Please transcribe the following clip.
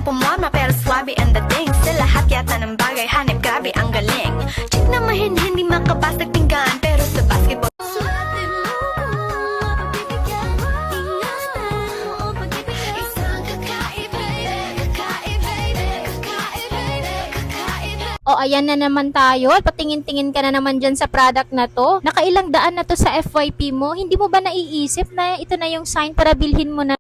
pumorma pero swabe ang dating. Sa lahat yata ng bagay hanip grabe ang galing. Chick na mahin hindi makabasag tinggan, pero sa basketball suwerte mo ang pagbibigyan. Ingatan mo ang pagbibigyan. Isang kakaiba, kakaiba. O ayan na naman tayo, patingin-tingin ka na naman dyan sa product na to. Nakailang daan na to sa FYP mo, hindi mo ba naiisip na ito na yung sign para bilhin mo na